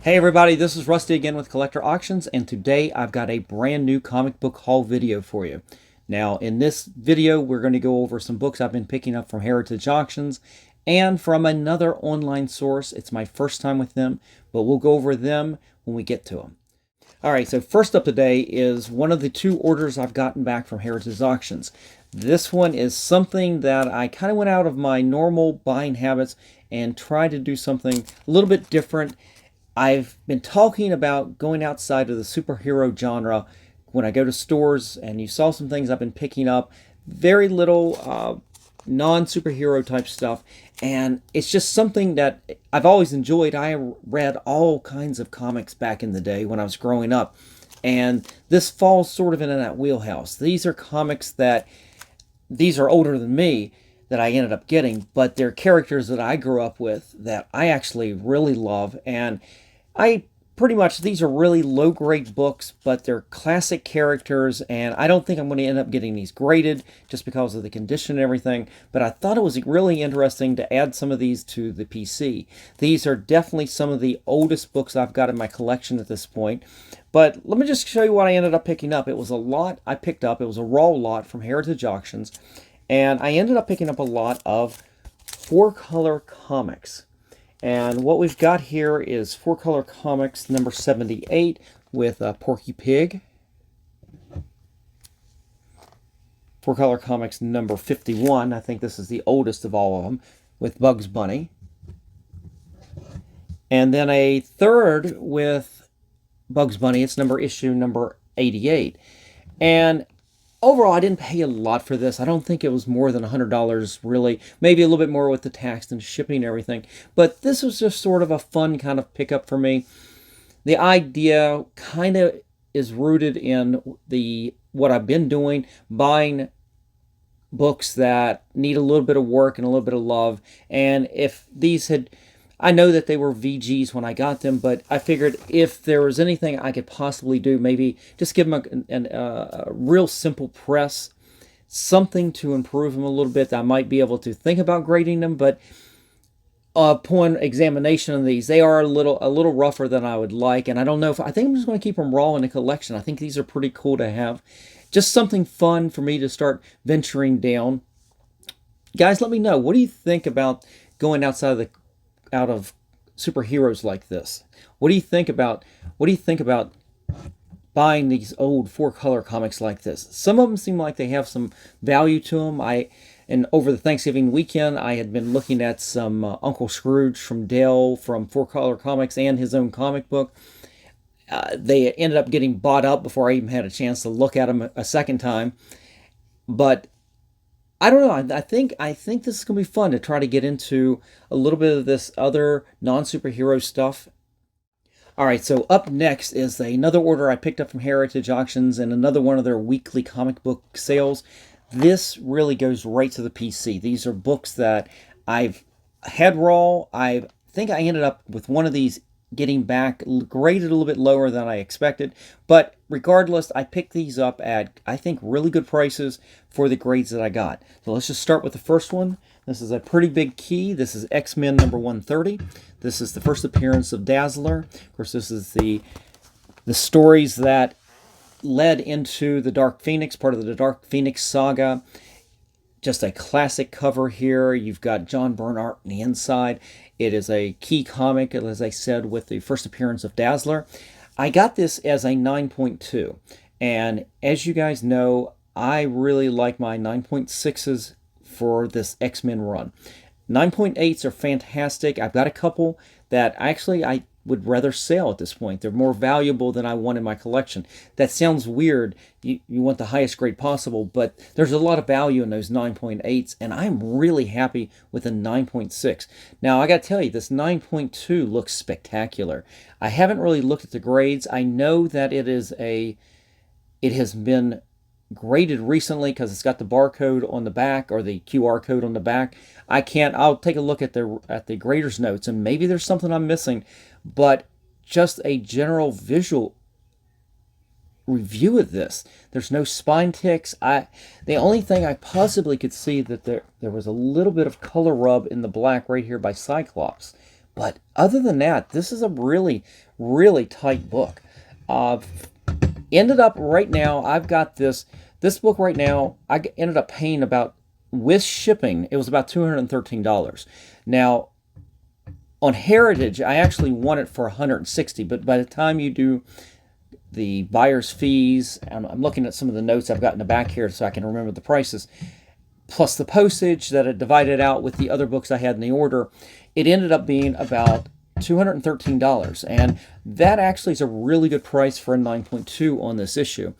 Hey everybody, this is Rusty again with Collector Auctions, and today I've got a brand new comic book haul video for you. Now, in this video, we're going to go over some books I've been picking up from Heritage Auctions and from another online source. It's my first time with them, but we'll go over them when we get to them. Alright, so first up today is one of the two orders I've gotten back from Heritage Auctions. This one is something that I kind of went out of my normal buying habits and tried to do something a little bit different. I've been talking about going outside of the superhero genre when I go to stores, and you saw some things I've been picking up. Very little non-superhero type stuff, and it's just something that I've always enjoyed. I read all kinds of comics back in the day when I was growing up, and this falls sort of into that wheelhouse. These are comics that, these are older than me, that I ended up getting, but they're characters that I grew up with that I actually really love, and these are really low-grade books, but they're classic characters, and I don't think I'm going to end up getting these graded just because of the condition and everything, but I thought it was really interesting to add some of these to the PC. These are definitely some of the oldest books I've got in my collection at this point, but let me just show you what I ended up picking up. It was a lot I picked up. It was a raw lot from Heritage Auctions, and I ended up picking up a lot of 4-color comics. And what we've got here is 4-color comics number 78 with Porky Pig. 4-color comics number 51, I think this is the oldest of all of them, with Bugs Bunny. And then a third with Bugs Bunny, it's issue number 88. And overall, I didn't pay a lot for this. I don't think it was more than $100, really. Maybe a little bit more with the tax and shipping and everything. But this was just sort of a fun kind of pickup for me. The idea kind of is rooted in what I've been doing, buying books that need a little bit of work and a little bit of love. And if these had... I know that they were VGs when I got them, but I figured if there was anything I could possibly do, maybe just give them a real simple press, something to improve them a little bit. I might be able to think about grading them, but upon examination of these, they are a little rougher than I would like, and I don't know if I think I'm just going to keep them raw in the collection. I think these are pretty cool to have. Just something fun for me to start venturing down. Guys, let me know, what do you think about going out of superheroes like this? What do you think about buying these old 4-color comics like this? Some of them seem like they have some value to them. And over the Thanksgiving weekend, I had been looking at some Uncle Scrooge from Dell from 4-color comics and his own comic book. They ended up getting bought up before I even had a chance to look at them a second time. But I don't know. I think this is going to be fun to try to get into a little bit of this other non-superhero stuff. All right, so up next is another order I picked up from Heritage Auctions and another one of their weekly comic book sales. This really goes right to the PC. These are books that I've had raw. I think I ended up with one of these getting back graded a little bit lower than I expected, but regardless, I picked these up at, I think, really good prices for the grades that I got. So let's just start with the first one. This is a pretty big key. This is X-Men number 130. This is the first appearance of Dazzler. Of course, this is the stories that led into the Dark Phoenix, part of the Dark Phoenix saga. Just a classic cover here. You've got John Byrne art on the inside. It is a key comic, as I said, with the first appearance of Dazzler. I got this as a 9.2, and as you guys know, I really like my 9.6s for this X-Men run. 9.8s are fantastic. I've got a couple that actually I would rather sell at this point. They're more valuable than I want in my collection. That sounds weird. You want the highest grade possible, but there's a lot of value in those 9.8s, and I'm really happy with a 9.6. Now, I got to tell you, this 9.2 looks spectacular. I haven't really looked at the grades. I know that it has been graded recently because it's got the barcode on the back, or the QR code on the back. I'll take a look at the grader's notes, and maybe there's something I'm missing, but just a general visual review of this. There's no spine ticks. The only thing I possibly could see that there was a little bit of color rub in the black right here by Cyclops, But other than that, this is a really, really tight book. Uh, Ended up right now, I've got this book right now. Ended up paying about, with shipping, it was about $213. Now on Heritage, I actually want it for $160, but by the time you do the buyer's fees, and I'm looking at some of the notes I've got in the back here so I can remember the prices, plus the postage that it divided out with the other books I had in the order, it ended up being about $213. And that actually is a really good price for a 9.2 on this issue.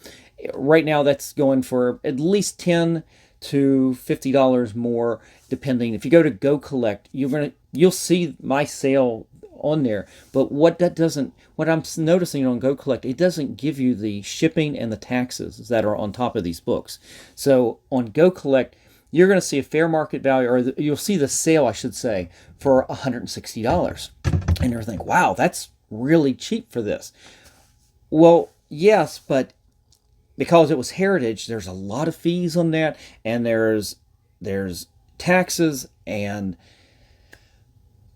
Right now, that's going for at least $10 to $50 more, depending. If you go to Go Collect, you'll see my sale on there. But what I'm noticing on Go Collect, it doesn't give you the shipping and the taxes that are on top of these books. So on Go Collect, you're going to see a fair market value, or you'll see the sale, I should say, for $160. And you're thinking, wow, that's really cheap for this. Well, yes, but because it was Heritage, there's a lot of fees on that, and there's taxes and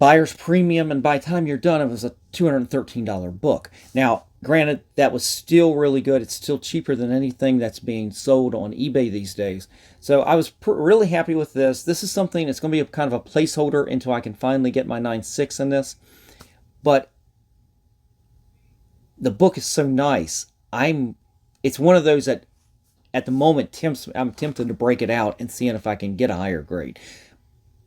buyer's premium, and by the time you're done, it was a $213 book. Now, granted, that was still really good. It's still cheaper than anything that's being sold on eBay these days. So I was really happy with this. This is something that's going to be kind of a placeholder until I can finally get my 9.6 in this. But the book is so nice. It's one of those that at the moment I'm tempted to break it out and seeing if I can get a higher grade.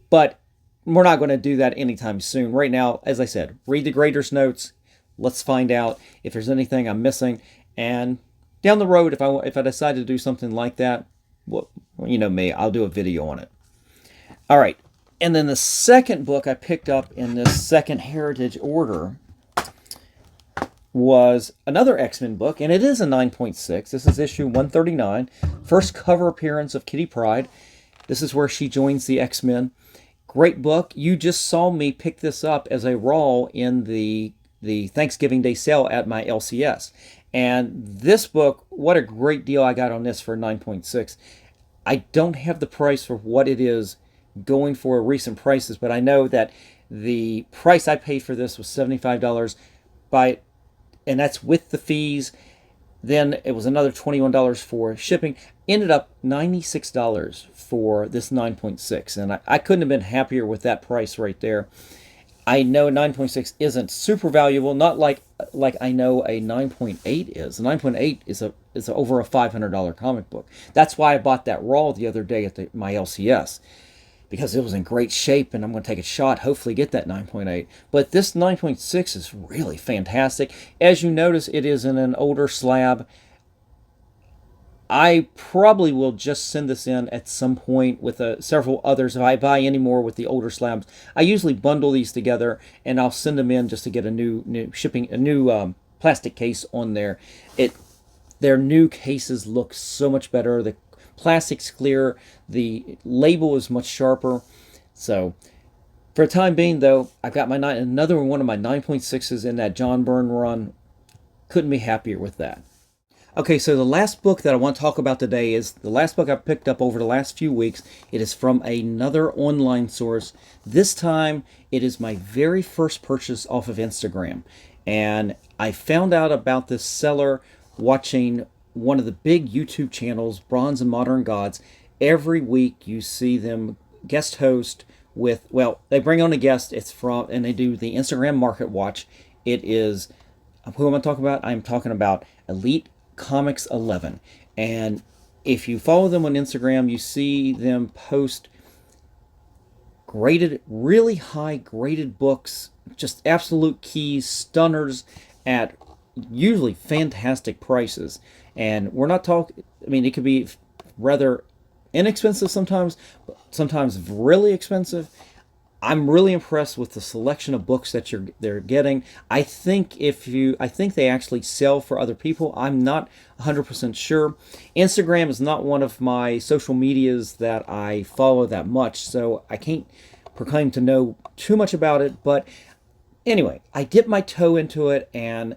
But we're not going to do that anytime soon. Right now, as I said, read the grader's notes. Let's find out if there's anything I'm missing. And down the road, if I decide to do something like that, well, you know me, I'll do a video on it. All right. And then the second book I picked up in this second Heritage order was another X-Men book, and it is a 9.6. This is issue 139, first cover appearance of Kitty Pryde. This is where she joins the X-Men. Great book. You just saw me pick this up as a raw in the Thanksgiving Day sale at my LCS. And this book, what a great deal I got on this for 9.6. I don't have the price for what it is going for recent prices, but I know that the price I paid for this was $75 and that's with the fees. Then it was another $21 for shipping. Ended up $96 for this 9.6, and I couldn't have been happier with that price right there. I know 9.6 isn't super valuable, not like I know a 9.8 is. A 9.8 is over a $500 comic book. That's why I bought that raw the other day at my LCS, because it was in great shape, and I'm going to take a shot, hopefully get that 9.8. But this 9.6 is really fantastic. As you notice, it is in an older slab. I probably will just send this in at some point with several others. If I buy any more with the older slabs, I usually bundle these together, and I'll send them in just to get a new plastic case on there. Their new cases look so much better. The plastic's clear, the label is much sharper. So for the time being, though, I've got another one of my 9.6s in that John Byrne run. Couldn't be happier with that. Okay, so the last book that I want to talk about today is the last book I've picked up over the last few weeks. It is from another online source. This time, it is my very first purchase off of Instagram. And I found out about this seller watching one of the big YouTube channels, Bronze and Modern Gods. Every week you see them guest host with, well, they bring on a guest, and they do the Instagram Market Watch. It is, who am I talking about? I'm talking about Elite Comics 11. And if you follow them on Instagram, you see them post graded, really high graded books, just absolute keys, stunners at usually fantastic prices. And we're not talking, I mean, it could be rather inexpensive sometimes, but sometimes really expensive. I'm really impressed with the selection of books that they're getting. I think they actually sell for other people. I'm not 100% sure. Instagram is not one of my social medias that I follow that much, so I can't proclaim to know too much about it. But anyway, I dipped my toe into it, and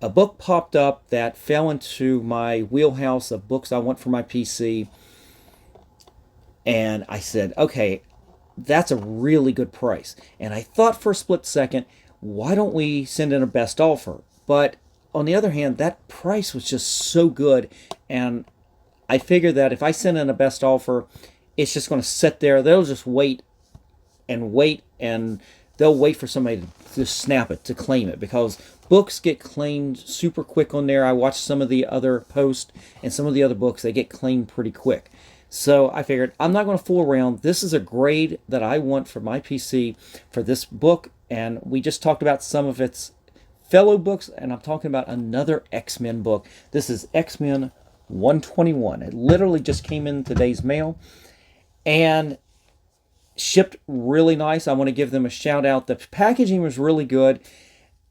a book popped up that fell into my wheelhouse of books I want for my PC. And I said, okay, that's a really good price. And I thought for a split second, why don't we send in a best offer? But on the other hand, that price was just so good, and I figured that if I send in a best offer, it's just going to sit there. They'll just wait and wait, and they'll wait for somebody to snap it, to claim it, because books get claimed super quick on there. I watched some of the other posts, and some of the other books, they get claimed pretty quick. So I figured I'm not going to fool around. This is a grade that I want for my PC for this book, and we just talked about some of its fellow books, and I'm talking about another X-Men book. This is X-Men 121. It literally just came in today's mail and shipped really nice. I want to give them a shout out. The packaging was really good.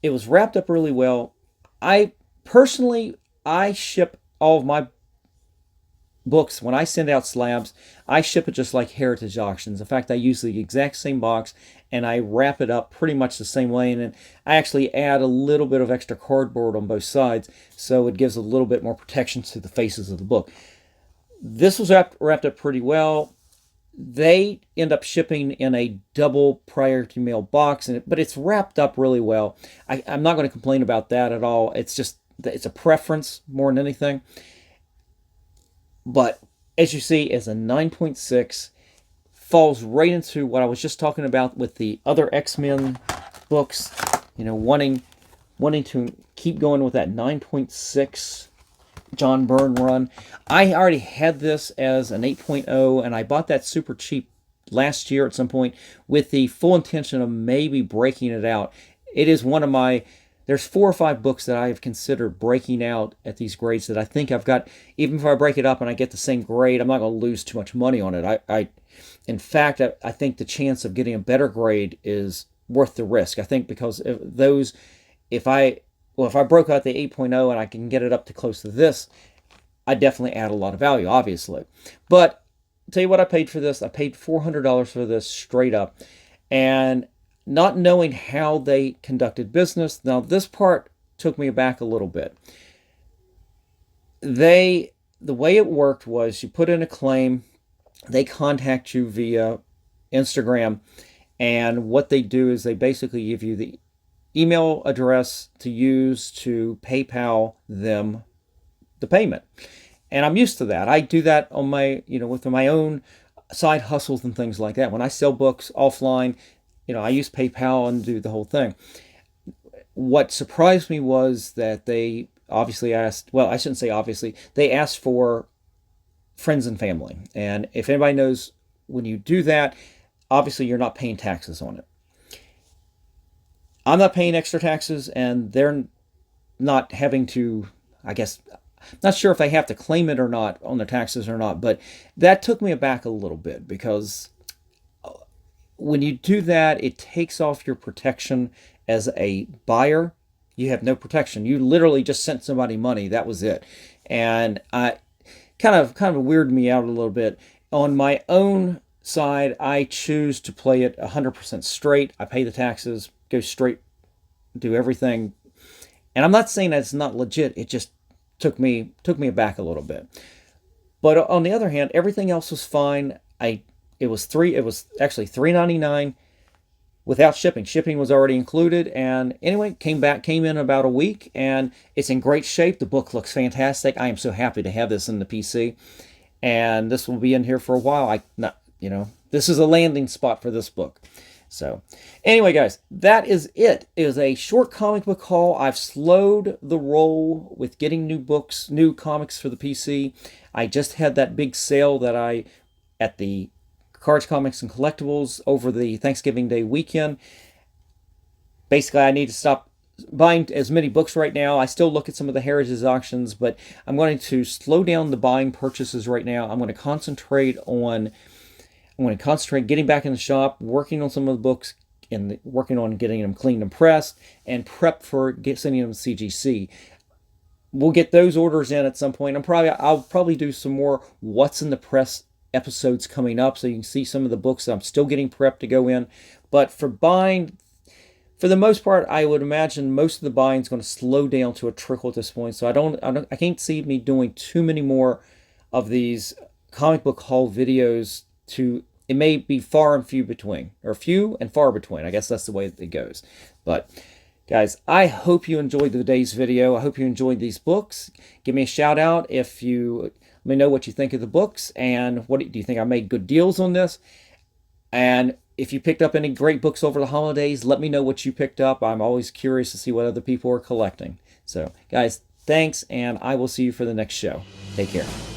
It was wrapped up really well. I ship all of my books. When I send out slabs, I ship it just like Heritage Auctions. In fact, I use the exact same box and I wrap it up pretty much the same way, and then I actually add a little bit of extra cardboard on both sides, so it gives a little bit more protection to the faces of the book. This was wrapped up pretty well. They end up shipping in a double priority mail box, but it's wrapped up really well. I'm not going to complain about that at all. It's a preference more than anything. But as you see, it's a 9.6. Falls right into what I was just talking about with the other X-Men books. You know, wanting to keep going with that 9.6 John Byrne run. I already had this as an 8.0, and I bought that super cheap last year at some point with the full intention of maybe breaking it out. It is one of my... There's 4 or 5 books that I have considered breaking out at these grades that I think I've got. Even if I break it up and I get the same grade, I'm not going to lose too much money on it. In fact, I think the chance of getting a better grade is worth the risk. I think because if I broke out the 8.0 and I can get it up to close to this, I definitely add a lot of value, obviously. But I'll tell you what I paid for this. I paid $400 for this straight up. And not knowing how they conducted business. Now, this part took me aback a little bit. The way it worked was you put in a claim, they contact you via Instagram, and what they do is they basically give you the email address to use to PayPal them the payment. And I'm used to that. I do that on with my own side hustles and things like that. When I sell books offline, I use PayPal and do the whole thing. What surprised me was that they obviously asked, well, I shouldn't say obviously, they asked for friends and family. And if anybody knows, when you do that, obviously you're not paying taxes on it. I'm not paying extra taxes, and they're not having to, I guess, not sure if they have to claim it or not on their taxes or not, but that took me aback a little bit, because when you do that, it takes off your protection as a buyer. You have no protection. You literally just sent somebody money. That was it. And I kind of weirded me out a little bit. On my own side, I choose to play it 100% straight. I pay the taxes, go straight, do everything. And I'm not saying that it's not legit. It just took me aback a little bit. But on the other hand, everything else was fine. It was actually $3.99 without shipping. Shipping was already included, and anyway, came in about a week, and it's in great shape. The book looks fantastic. I am so happy to have this in the PC, and this will be in here for a while. This is a landing spot for this book. So anyway, guys, that is it. It is a short comic book haul. I've slowed the roll with getting new comics for the PC. I just had that big sale at the Cards, Comics, and Collectibles over the Thanksgiving Day weekend. Basically, I need to stop buying as many books right now. I still look at some of the Heritage Auctions, but I'm going to slow down the buying purchases right now. I'm going to concentrate getting back in the shop, working on some of the books, and working on getting them cleaned and pressed, and prep for sending them to CGC. We'll get those orders in at some point. I'll probably do some more What's in the Press episodes coming up, so you can see some of the books that I'm still getting prepped to go in. But for buying, for the most part, I would imagine most of the buying is going to slow down to a trickle at this point. So I can't see me doing too many more of these comic book haul videos to it may be far and few between, or few and far between. I guess that's the way it goes. But guys, I hope you enjoyed today's video. I hope you enjoyed these books. Give me a shout out if you let me know what you think of the books, and what do you think I made good deals on this. And if you picked up any great books over the holidays, let me know what you picked up. I'm always curious to see what other people are collecting. So guys, thanks, and I will see you for the next show. Take care.